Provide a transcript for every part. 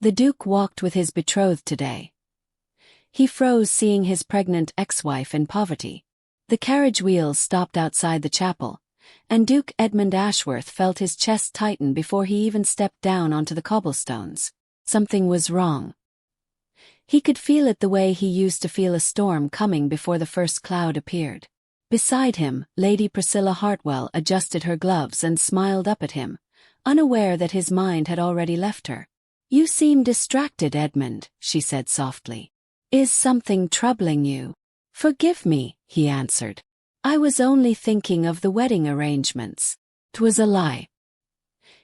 The Duke walked with his betrothed today. He froze seeing his pregnant ex-wife in poverty. The carriage wheels stopped outside the chapel, and Duke Edmund Ashworth felt his chest tighten before he even stepped down onto the cobblestones. Something was wrong. He could feel it the way he used to feel a storm coming before the first cloud appeared. Beside him, Lady Priscilla Hartwell adjusted her gloves and smiled up at him, unaware that his mind had already left her. "You seem distracted, Edmund," she said softly. "Is something troubling you?" "Forgive me," he answered. "I was only thinking of the wedding arrangements." 'Twas a lie.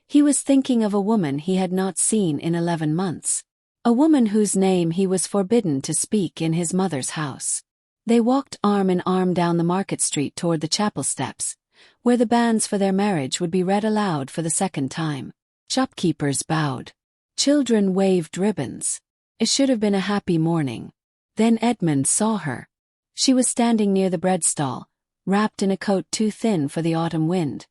He was thinking of a woman he had not seen in 11 months. A woman whose name he was forbidden to speak in his mother's house. They walked arm in arm down the market street toward the chapel steps, where the banns for their marriage would be read aloud for the second time. Shopkeepers bowed. Children waved ribbons. It should have been a happy morning. Then Edmund saw her. She was standing near the bread stall, wrapped in a coat too thin for the autumn wind.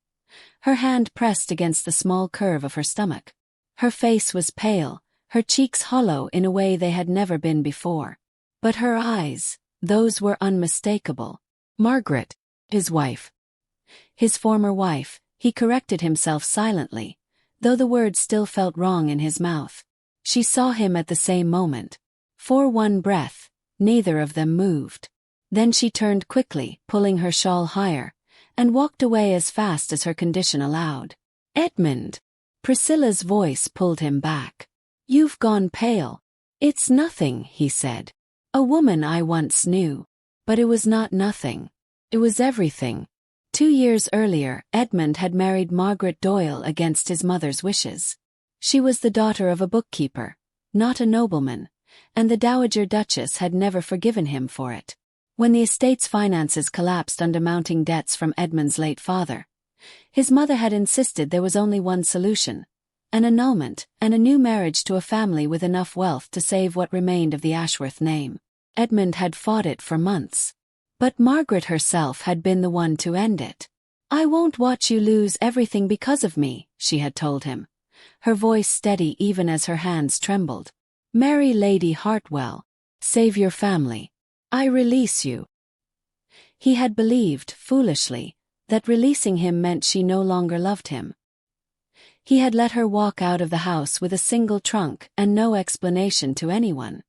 Her hand pressed against the small curve of her stomach. Her face was pale, her cheeks hollow in a way they had never been before. But her eyes, those were unmistakable. Margaret, his wife. His former wife, he corrected himself silently, though the words still felt wrong in his mouth. She saw him at the same moment. For one breath, neither of them moved. Then she turned quickly, pulling her shawl higher, and walked away as fast as her condition allowed. "Edmund!" Priscilla's voice pulled him back. "You've gone pale." "It's nothing," he said. "A woman I once knew." But it was not nothing. It was everything. 2 years earlier, Edmund had married Margaret Doyle against his mother's wishes. She was the daughter of a bookkeeper, not a nobleman, and the Dowager Duchess had never forgiven him for it. When the estate's finances collapsed under mounting debts from Edmund's late father, his mother had insisted there was only one solution: an annulment and a new marriage to a family with enough wealth to save what remained of the Ashworth name. Edmund had fought it for months. But Margaret herself had been the one to end it. "I won't watch you lose everything because of me," she had told him, her voice steady even as her hands trembled. "Marry Lady Hartwell. Save your family. I release you." He had believed, foolishly, that releasing him meant she no longer loved him. He had let her walk out of the house with a single trunk and no explanation to anyone.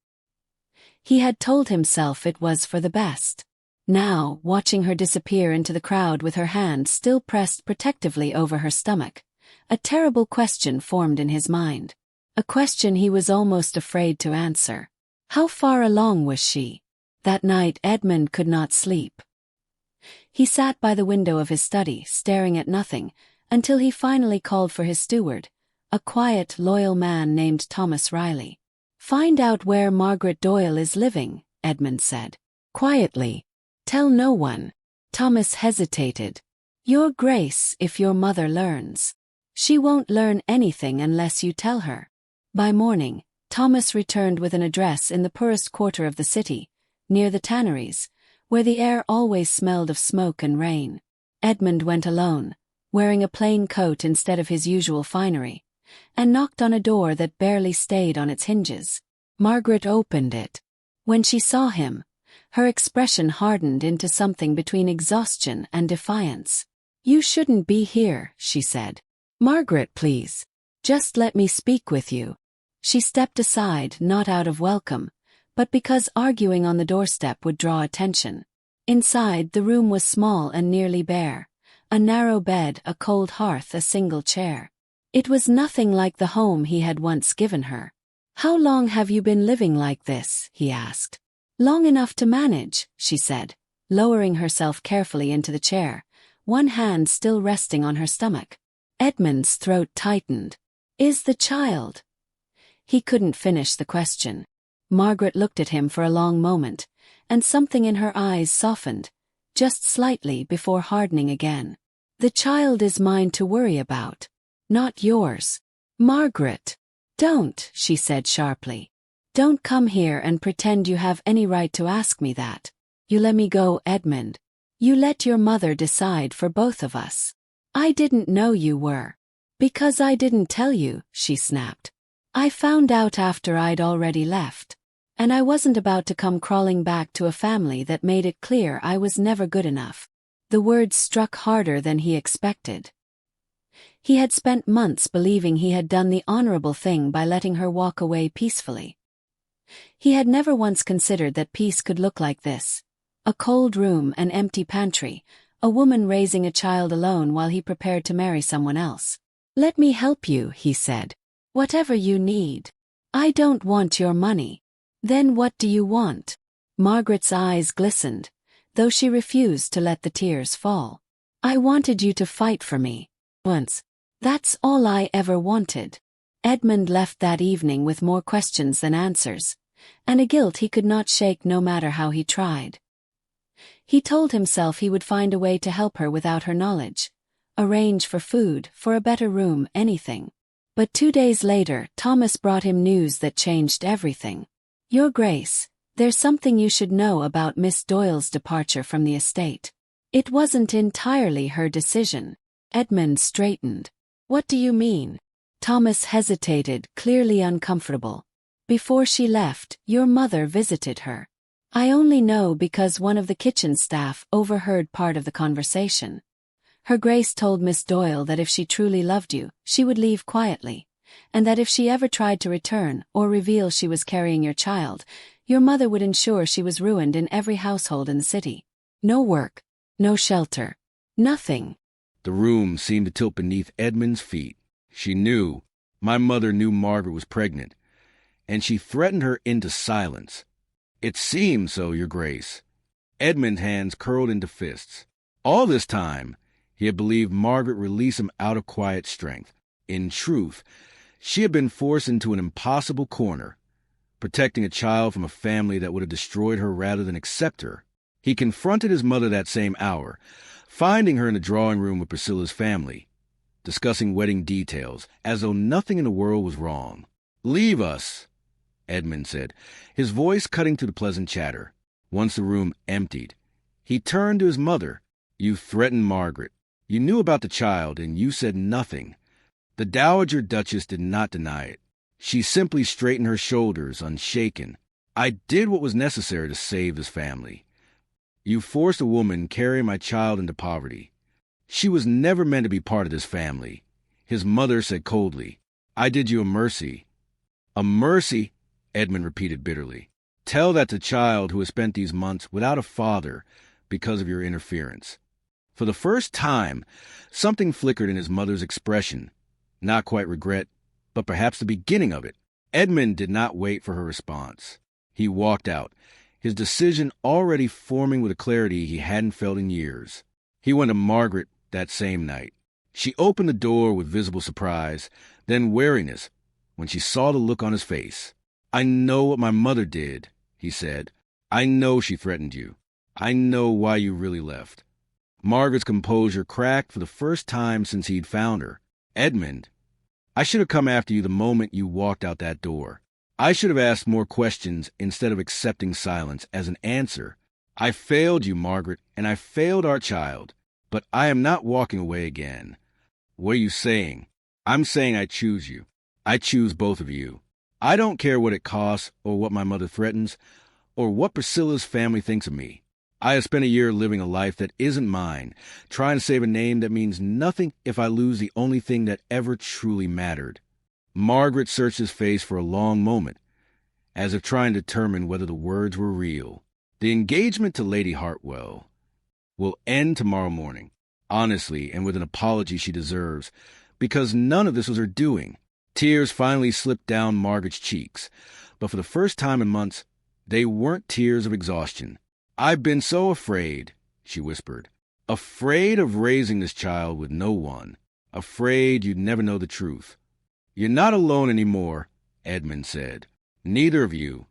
He had told himself it was for the best. Now, watching her disappear into the crowd with her hand still pressed protectively over her stomach, a terrible question formed in his mind. A question he was almost afraid to answer. How far along was she? That night Edmund could not sleep. He sat by the window of his study, staring at nothing, until he finally called for his steward, a quiet, loyal man named Thomas Riley. "Find out where Margaret Doyle is living," Edmund said. "Quietly. Tell no one." Thomas hesitated. "Your Grace, if your mother learns." "She won't learn anything unless you tell her." By morning, Thomas returned with an address in the poorest quarter of the city, near the tanneries, where the air always smelled of smoke and rain. Edmund went alone, wearing a plain coat instead of his usual finery, and knocked on a door that barely stayed on its hinges. Margaret opened it. When she saw him, her expression hardened into something between exhaustion and defiance. "You shouldn't be here," she said. "Margaret, please. Just let me speak with you." She stepped aside, not out of welcome, but because arguing on the doorstep would draw attention. Inside, the room was small and nearly bare. A narrow bed, a cold hearth, a single chair. It was nothing like the home he had once given her. "How long have you been living like this?" he asked. "Long enough to manage," she said, lowering herself carefully into the chair, one hand still resting on her stomach. Edmund's throat tightened. "Is the child?" He couldn't finish the question. Margaret looked at him for a long moment, and something in her eyes softened, just slightly before hardening again. "The child is mine to worry about, not yours." "Margaret!" "Don't," she said sharply. "Don't come here and pretend you have any right to ask me that. You let me go, Edmund. You let your mother decide for both of us." "I didn't know you were." "Because I didn't tell you," she snapped. I found out after I'd already left. And I wasn't about to come crawling back to a family that made it clear I was never good enough. The words struck harder than he expected. He had spent months believing he had done the honorable thing by letting her walk away peacefully. He had never once considered that peace could look like this. A cold room, an empty pantry, a woman raising a child alone while he prepared to marry someone else. "Let me help you," he said. "Whatever you need. I don't want your money." "Then what do you want?" Margaret's eyes glistened, though she refused to let the tears fall. "I wanted you to fight for me. Once. That's all I ever wanted." Edmund left that evening with more questions than answers, and a guilt he could not shake no matter how he tried. He told himself he would find a way to help her without her knowledge. Arrange for food, for a better room, anything. But 2 days later, Thomas brought him news that changed everything. "Your Grace, there's something you should know about Miss Doyle's departure from the estate. It wasn't entirely her decision." Edmund straightened. "What do you mean?" Thomas hesitated, clearly uncomfortable. "Before she left, your mother visited her. I only know because one of the kitchen staff overheard part of the conversation. Her Grace told Miss Doyle that if she truly loved you, she would leave quietly, and that if she ever tried to return or reveal she was carrying your child, your mother would ensure she was ruined in every household in the city. No work, no shelter, nothing." The room seemed to tilt beneath Edmund's feet. She knew, my mother knew Margaret was pregnant, and she threatened her into silence. "It seems so, Your Grace." Edmund's hands curled into fists. All this time, he had believed Margaret released him out of quiet strength. In truth, she had been forced into an impossible corner, protecting a child from a family that would have destroyed her rather than accept her. He confronted his mother that same hour, finding her in the drawing room with Priscilla's family, discussing wedding details, as though nothing in the world was wrong. "Leave us," Edmund said, his voice cutting through the pleasant chatter. Once the room emptied, he turned to his mother. "You threatened Margaret. You knew about the child, and you said nothing." The Dowager Duchess did not deny it. She simply straightened her shoulders, unshaken. "I did what was necessary to save this family. You forced a woman carrying my child into poverty. She was never meant to be part of this family." His mother said coldly, "I did you a mercy." "A mercy?" Edmund repeated bitterly. "Tell that to child who has spent these months without a father because of your interference." For the first time, something flickered in his mother's expression. Not quite regret, but perhaps the beginning of it. Edmund did not wait for her response. He walked out, his decision already forming with a clarity he hadn't felt in years. He went to Margaret that same night. She opened the door with visible surprise, then wariness, when she saw the look on his face. "I know what my mother did," he said. "I know she threatened you. I know why you really left." Margaret's composure cracked for the first time since he'd found her. "Edmund, I should have come after you the moment you walked out that door. I should have asked more questions instead of accepting silence as an answer. I failed you, Margaret, and I failed our child, but I am not walking away again." "What are you saying?" "I'm saying I choose you. I choose both of you. I don't care what it costs or what my mother threatens or what Priscilla's family thinks of me. I have spent a year living a life that isn't mine, trying to save a name that means nothing if I lose the only thing that ever truly mattered." Margaret searched his face for a long moment, as if trying to determine whether the words were real. "The engagement to Lady Hartwell will end tomorrow morning, honestly and with an apology she deserves, because none of this was her doing." Tears finally slipped down Margaret's cheeks, but for the first time in months, they weren't tears of exhaustion. "I've been so afraid," she whispered. "Afraid of raising this child with no one. Afraid you'd never know the truth." "You're not alone anymore," Edmund said. "Neither of you."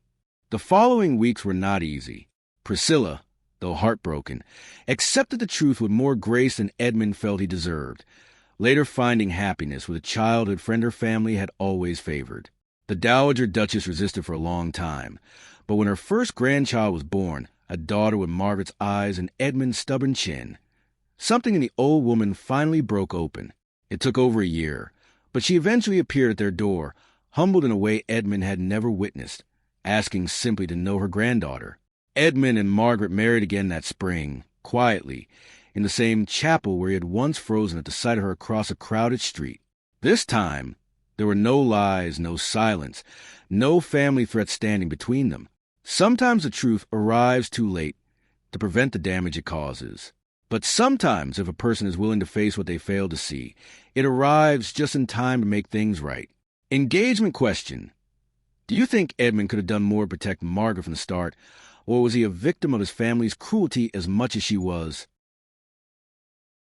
The following weeks were not easy. Priscilla, though heartbroken, accepted the truth with more grace than Edmund felt he deserved, later finding happiness with a child her friend her family had always favored. The Dowager Duchess resisted for a long time, but when her first grandchild was born, a daughter with Margaret's eyes and Edmund's stubborn chin, something in the old woman finally broke open. It took over a year, but she eventually appeared at their door, humbled in a way Edmund had never witnessed, asking simply to know her granddaughter. Edmund and Margaret married again that spring, quietly, in the same chapel where he had once frozen at the sight of her across a crowded street. This time, there were no lies, no silence, no family threats standing between them. Sometimes the truth arrives too late to prevent the damage it causes. But sometimes, if a person is willing to face what they fail to see, it arrives just in time to make things right. Engagement question. Do you think Edmund could have done more to protect Margaret from the start, or was he a victim of his family's cruelty as much as she was?